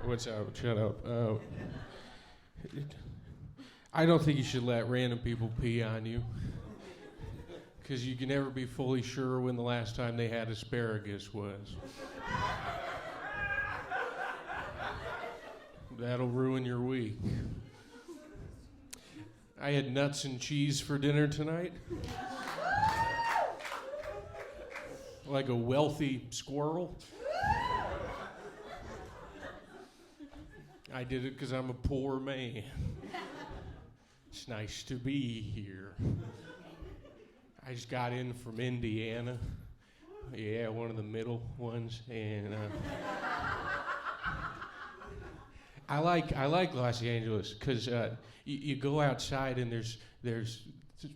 What's up? Shut up. I don't think you should let random people pee on you. Because you can never be fully sure when the last time they had asparagus was. That'll ruin your week. I had nuts and cheese for dinner tonight. Like a wealthy squirrel. I did it because I'm a poor man. It's nice to be here. I just got in from Indiana. Yeah, one of the middle ones. And I like Los Angeles because you go outside and there's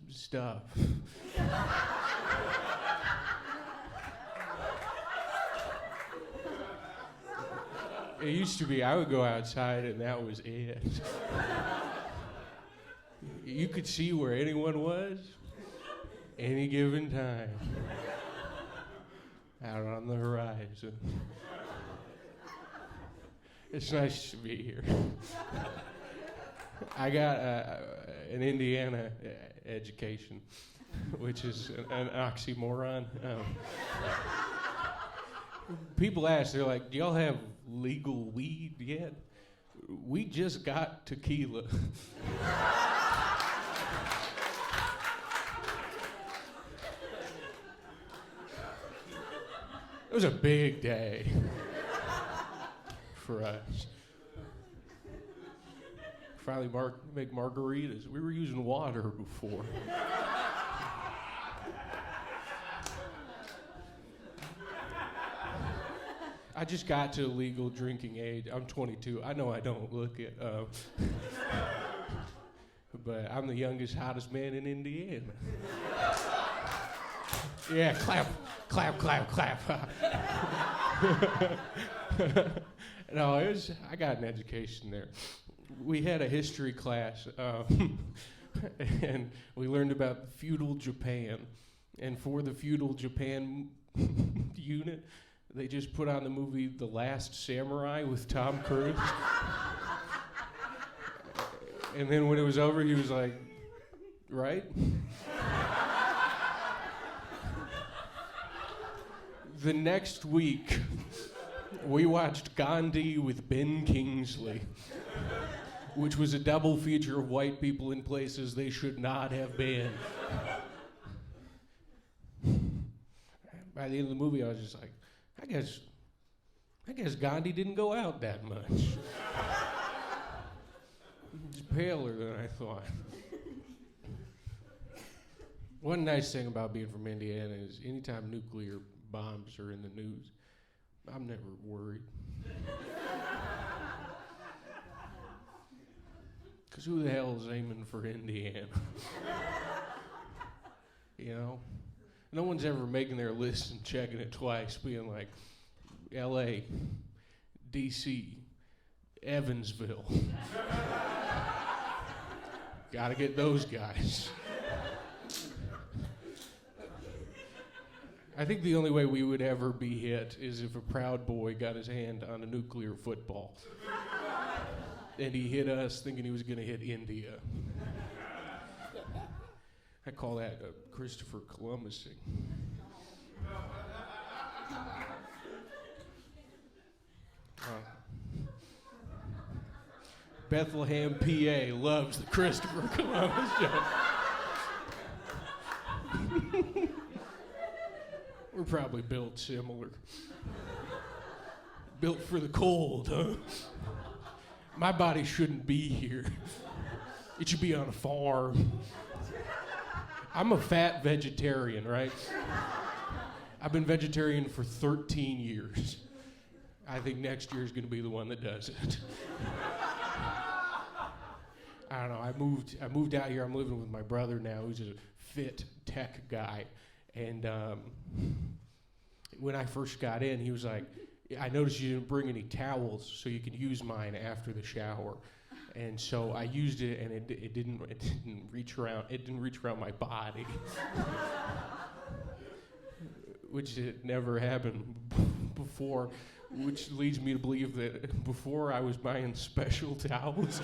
stuff. It used to be I would go outside and that was it. You could see where anyone was any given time out on the horizon. It's nice to be here. I got an Indiana education, which is an oxymoron. People ask, they're like, do y'all have legal weed yet? We just got tequila. It was a big day for us. Finally make margaritas. We were using water before. I just got to legal drinking age. I'm 22. I know I don't look it, but I'm the youngest, hottest man in Indiana. Yeah, clap, clap, clap, clap. No, I got an education there. We had a history class, and we learned about feudal Japan. And for the feudal Japan unit, they just put on the movie The Last Samurai with Tom Cruise. And then when it was over, he was like, right? The next week, we watched Gandhi with Ben Kingsley, which was a double feature of white people in places they should not have been. By the end of the movie, I was just like, I guess Gandhi didn't go out that much. He's paler than I thought. One nice thing about being from Indiana is anytime nuclear bombs are in the news, I'm never worried. Because who the hell is aiming for Indiana? You know? No one's ever making their list and checking it twice, being like, L.A., D.C., Evansville. Gotta get those guys. I think the only way we would ever be hit is if a Proud Boy got his hand on a nuclear football. And he hit us thinking he was gonna hit India. I call that Christopher Columbusing. Bethlehem, PA loves the Christopher Columbus joke. We're probably built similar. Built for the cold, huh? My body shouldn't be here. It should be on a farm. I'm a fat vegetarian, right? I've been vegetarian for 13 years. I think next year is going to be the one that does it. I don't know. I moved out here. I'm living with my brother now, who's a fit tech guy. And when I first got in, he was like, I noticed you didn't bring any towels, so you can use mine after the shower. And so I used it, and it didn't reach around. It didn't reach around my body, which had never happened before. which leads me to believe that before I was buying special towels.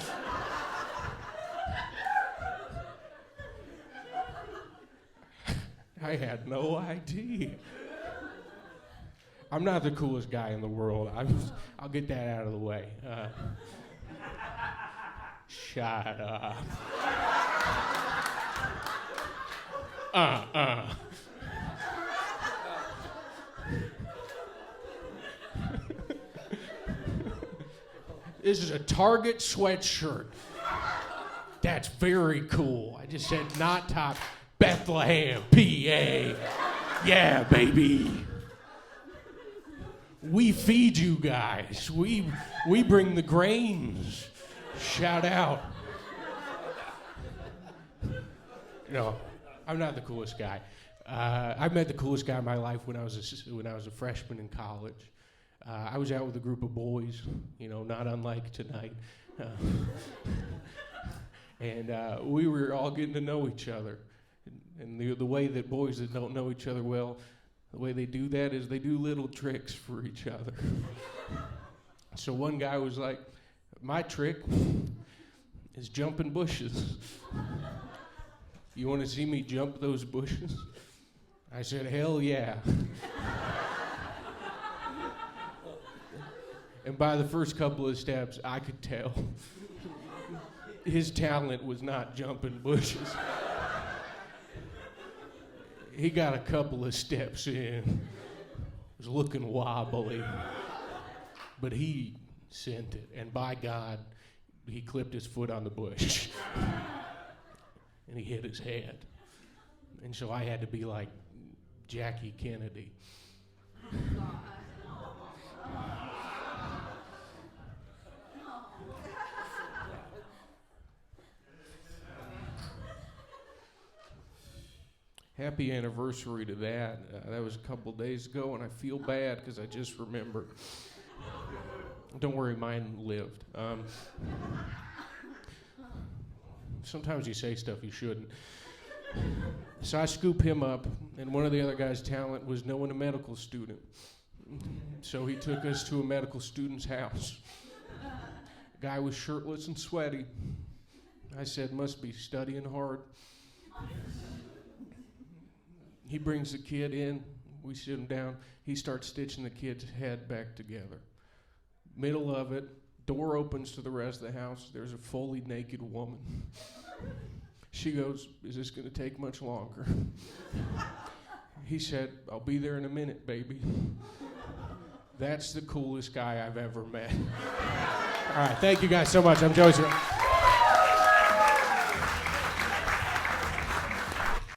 I had no idea. I'm not the coolest guy in the world. I'll get that out of the way. Shut up. This is a Target sweatshirt. That's very cool. I just said not top. Bethlehem, PA. Yeah, baby. We feed you guys. We bring the grains. Shout out. No, I'm not the coolest guy. I met the coolest guy in my life when I was a freshman in college. I was out with a group of boys, not unlike tonight. And we were all getting to know each other. And the way that boys that don't know each other well, the way they do that is they do little tricks for each other. So one guy was like, my trick is jumping bushes. You want to see me jump those bushes? I said, hell yeah. And by the first couple of steps, I could tell his talent was not jumping bushes. He got a couple of steps in, was looking wobbly, but he sent it. And by God, he clipped his foot on the bush, and he hit his head. And so I had to be like Jackie Kennedy. Happy anniversary to that. That was a couple days ago, and I feel bad because I just remembered. Don't worry, mine lived. Sometimes you say stuff you shouldn't. So I scoop him up, and one of the other guy's talent was knowing a medical student. So he took us to a medical student's house. Guy was shirtless and sweaty. I said, must be studying hard. He brings the kid in, we sit him down, he starts stitching the kid's head back together. Middle of it, door opens to the rest of the house, there's a fully naked woman. She goes, is this gonna take much longer? He said, I'll be there in a minute, baby. That's the coolest guy I've ever met. All right, thank you guys so much. I'm Joey.